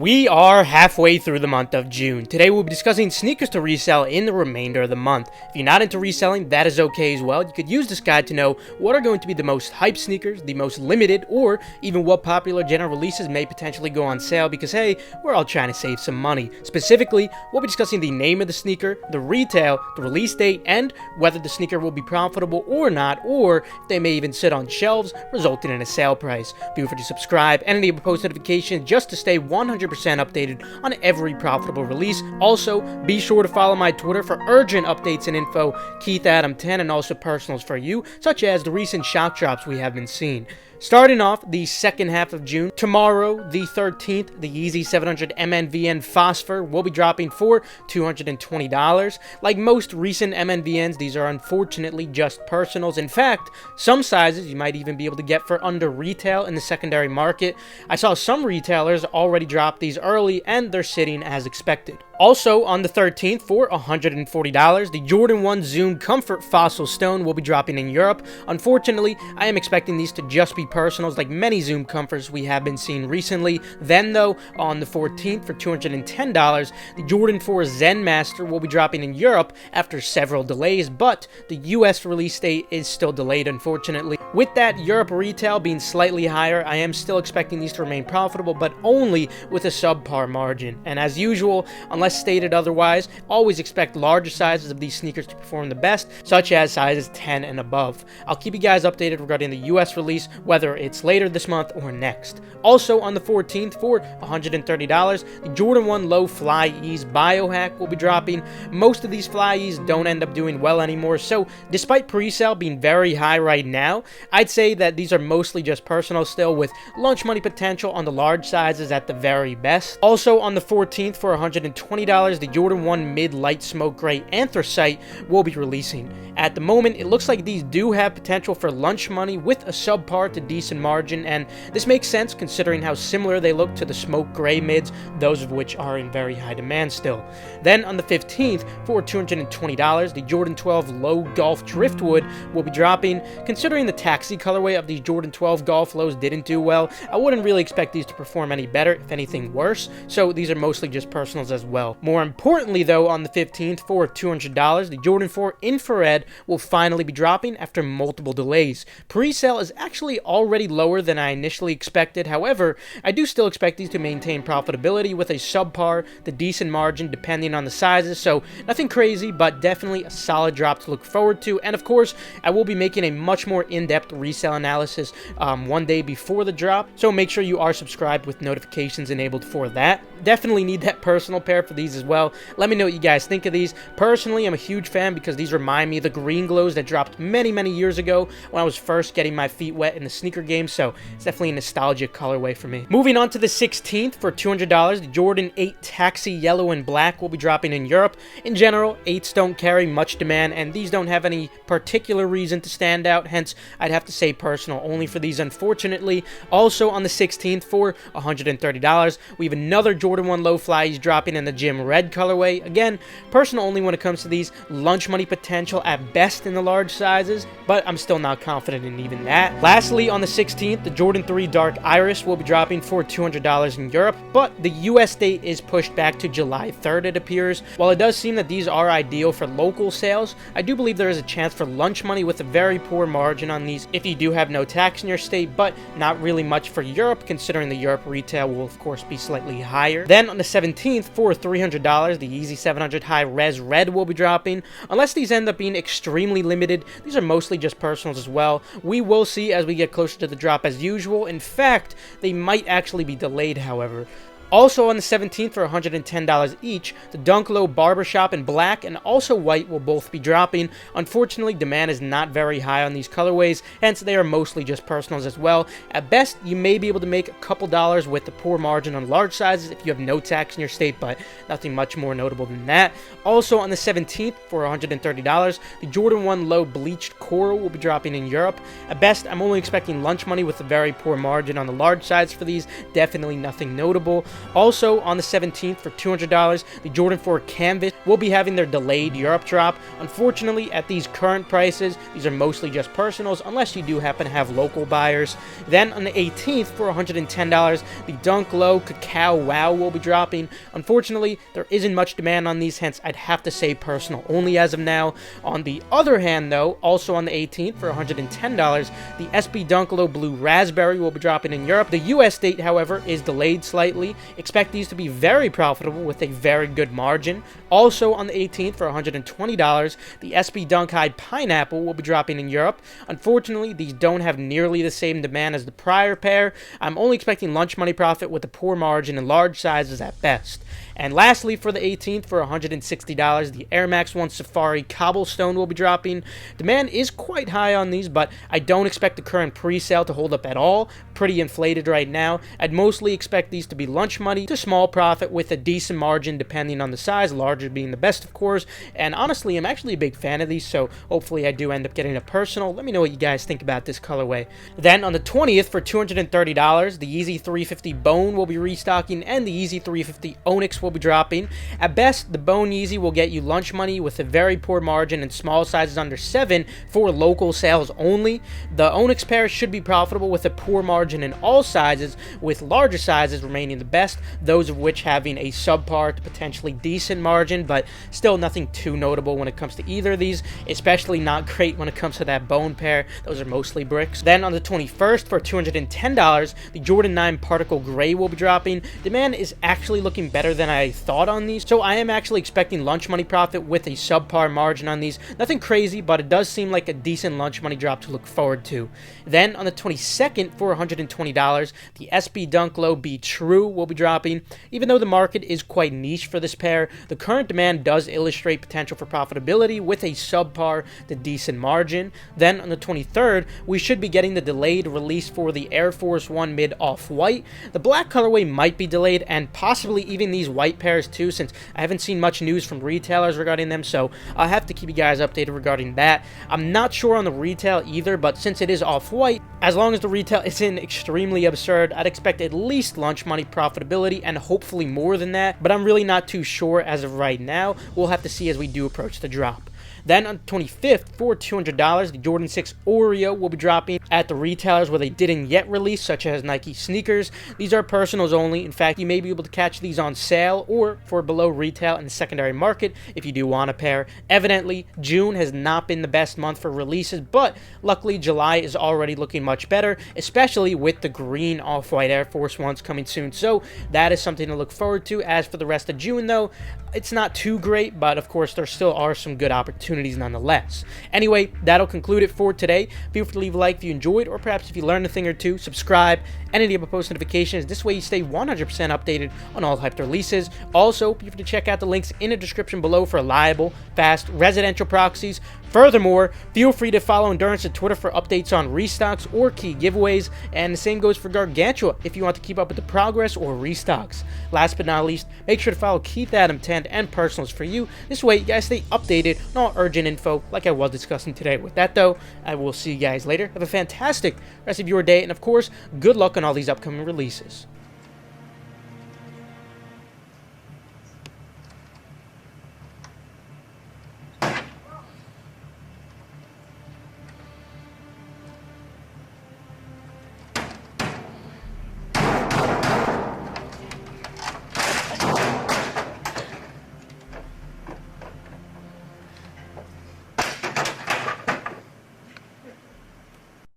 We are halfway through the month of June. Today we'll be discussing sneakers to resell in the remainder of the month. If you're not into reselling, that is okay as well. You could use this guide to know what are going to be the most hyped sneakers, the most limited, or even what popular general releases may potentially go on sale because, hey, we're all trying to save some money. Specifically, we'll be discussing the name of the sneaker, the retail, the release date, and whether the sneaker will be profitable or not, or if they may even sit on shelves, resulting in a sale price. Be sure to subscribe and enable post notifications just to stay 100% updated on every profitable release. Also, be sure to follow my Twitter for urgent updates and info, KeithAdam10, and also personals for you, such as the recent shock drops we have been seeing. Starting off the second half of June, tomorrow, the 13th, the Yeezy 700 MNVN Phosphor will be dropping for $220. Like most recent MNVNs, these are unfortunately just personals. In fact, some sizes you might even be able to get for under retail in the secondary market. I saw some retailers already drop these early, and they're sitting as expected. Also, on the 13th, for $140, the Jordan 1 Zoom Comfort Fossil Stone will be dropping in Europe. Unfortunately, I am expecting these to just be personals like many Zoom Comforts we have been seeing recently. Then, though, on the 14th, for $210, the Jordan 4 Zen Master will be dropping in Europe after several delays, but the US release date is still delayed, unfortunately. With that Europe retail being slightly higher, I am still expecting these to remain profitable, but only with a subpar margin. And as usual, unless stated otherwise, always expect larger sizes of these sneakers to perform the best, such as sizes 10 and above. I'll keep you guys updated regarding the US release, whether it's later this month or next. Also on the 14th, for $130, the Jordan 1 Low Fly Ease Biohack will be dropping. Most of these Fly Ease don't end up doing well anymore, so despite pre-sale being very high right now, I'd say that these are mostly just personal still, with lunch money potential on the large sizes at the very best. Also on the 14th, for $120, the Jordan 1 Mid Light Smoke Gray Anthracite will be releasing. At the moment, it looks like these do have potential for lunch money with a subpar to decent margin, and this makes sense considering how similar they look to the Smoke Gray mids, those of which are in very high demand still. Then on the 15th, for $220, the Jordan 12 Low Golf Driftwood will be dropping. Considering the taxi colorway of these Jordan 12 Golf Lows didn't do well, I wouldn't really expect these to perform any better, if anything worse, so these are mostly just personals as well. More importantly though, on the 15th, for $200, the Jordan 4 Infrared will finally be dropping after multiple delays. Pre-sale is actually already lower than I initially expected. However, I do still expect these to maintain profitability with a subpar to decent margin depending on the sizes, so nothing crazy, but definitely a solid drop to look forward to. And of course, I will be making a much more in-depth resale analysis one day before the drop, so make sure you are subscribed with notifications enabled for that. Definitely need that personal pair for these as well. Let me know what you guys think of these. Personally, I'm a huge fan because these remind me of the green glows that dropped many years ago when I was first getting my feet wet in the sneaker game, so it's definitely a nostalgic colorway for me. Moving on to the 16th, for $200, the Jordan 8 Taxi Yellow and Black will be dropping in Europe. In general, 8s don't carry much demand, and these don't have any particular reason to stand out, hence I'd have to say personal only for these, unfortunately. Also on the 16th, for $130, we have another Jordan 1 Low Flies dropping in the Gym Red colorway. Again, personal only when it comes to these. Lunch money potential at best in the large sizes, but I'm still not confident in even that. Lastly, on the 16th, the Jordan 3 Dark Iris will be dropping for $200 in Europe, but the US date is pushed back to July 3rd, it appears. While it does seem that these are ideal for local sales, I do believe there is a chance for lunch money with a very poor margin on these if you do have no tax in your state, but not really much for Europe, considering the Europe retail will of course be slightly higher. Then on the 17th, for $300, the Yeezy 700 High Res Red will be dropping. Unless these end up being extremely limited, these are mostly just personals as well. We will see as we get closer to the drop as usual. In fact, they might actually be delayed, however. Also on the 17th, for $110 each, the Dunk Low Barbershop in black and also white will both be dropping. Unfortunately, demand is not very high on these colorways, hence they are mostly just personals as well. At best, you may be able to make a couple dollars with the poor margin on large sizes if you have no tax in your state, but nothing much more notable than that. Also on the 17th, for $130, the Jordan 1 Low Bleached Coral will be dropping in Europe. At best, I'm only expecting lunch money with a very poor margin on the large size for these, definitely nothing notable. Also, on the 17th for $200, the Jordan 4 Canvas will be having their delayed Europe drop. Unfortunately, at these current prices, these are mostly just personals, unless you do happen to have local buyers. Then on the 18th for $110, the Dunk Low Cacao Wow will be dropping. Unfortunately, there isn't much demand on these, hence I'd have to say personal only as of now. On the other hand, though, also on the 18th for $110, the SB Dunk Low Blue Raspberry will be dropping in Europe. The US date, however, is delayed slightly. Expect these to be very profitable with a very good margin. Also on the 18th for $120, the SB Dunk High Pineapple will be dropping in Europe. Unfortunately, these don't have nearly the same demand as the prior pair. I'm only expecting lunch money profit with a poor margin and large sizes at best. And lastly, for the 18th for $160, the Air Max 1 Safari Cobblestone will be dropping. Demand is quite high on these, but I don't expect the current pre-sale to hold up at all. Pretty inflated right now. I'd mostly expect these to be lunch money to small profit with a decent margin depending on the size, larger being the best, of course. And honestly, I'm actually a big fan of these, so hopefully I do end up getting a personal. Let me know what you guys think about this colorway. Then on the 20th for $230, the Yeezy 350 Bone will be restocking, and the Yeezy 350 Onyx will be dropping. At best, the Bone Yeezy will get you lunch money with a very poor margin and small sizes under 7 for local sales only. The Onyx pair should be profitable with a poor margin in all sizes, with larger sizes remaining the best, those of which having a subpar to potentially decent margin, but still nothing too notable when it comes to either of these, especially not great when it comes to that Bone pair. Those are mostly bricks. Then on the 21st for $210, the Jordan 9 Particle Gray will be dropping. Demand is actually looking better than I thought on these, so I am actually expecting lunch money profit with a subpar margin on these. Nothing crazy, but it does seem like a decent lunch money drop to look forward to. Then on the 22nd for $120, the SB Dunk Low Be True will be dropping. Even though the market is quite niche for this pair, the current demand does illustrate potential for profitability with a subpar to decent margin. Then on the 23rd, we should be getting the delayed release for the Air Force 1 Mid Off-White. The black colorway might be delayed, and possibly even these white pairs too, since I haven't seen much news from retailers regarding them, so I'll have to keep you guys updated regarding that. I'm not sure on the retail either, but since it is off-white, as long as the retail isn't extremely absurd, I'd expect at least lunch money profitability and hopefully more than that, but I'm really not too sure as of right now. We'll have to see as we do approach the drop. Then on the 25th for $200, the Jordan 6 Oreo will be dropping at the retailers where they didn't yet release, such as Nike sneakers. These are personals only. In fact, you may be able to catch these on sale or for below retail in the secondary market if you do want a pair. Evidently, June has not been the best month for releases, but luckily July is already looking much better, especially with the green off-white Air Force Ones coming soon. So that is something to look forward to. As for the rest of June, though, it's not too great, but of course there still are some good opportunities nonetheless. Anyway, that'll conclude it for today. Feel free to leave a like if you enjoyed, or perhaps if you learned a thing or two. Subscribe and enable post notifications. This way you stay 100% updated on all hyped releases. Also, be free to check out the links in the description below for reliable, fast, residential proxies. Furthermore, feel free to follow Endurance on Twitter for updates on restocks or key giveaways, and the same goes for Gargantua if you want to keep up with the progress or restocks. Last but not least, make sure to follow Keith Adam 10 and personals for you. This way you guys stay updated on all urgent info like I was discussing today. With that though, I will see you guys later. Have a fantastic rest of your day, and of course, good luck on all these upcoming releases.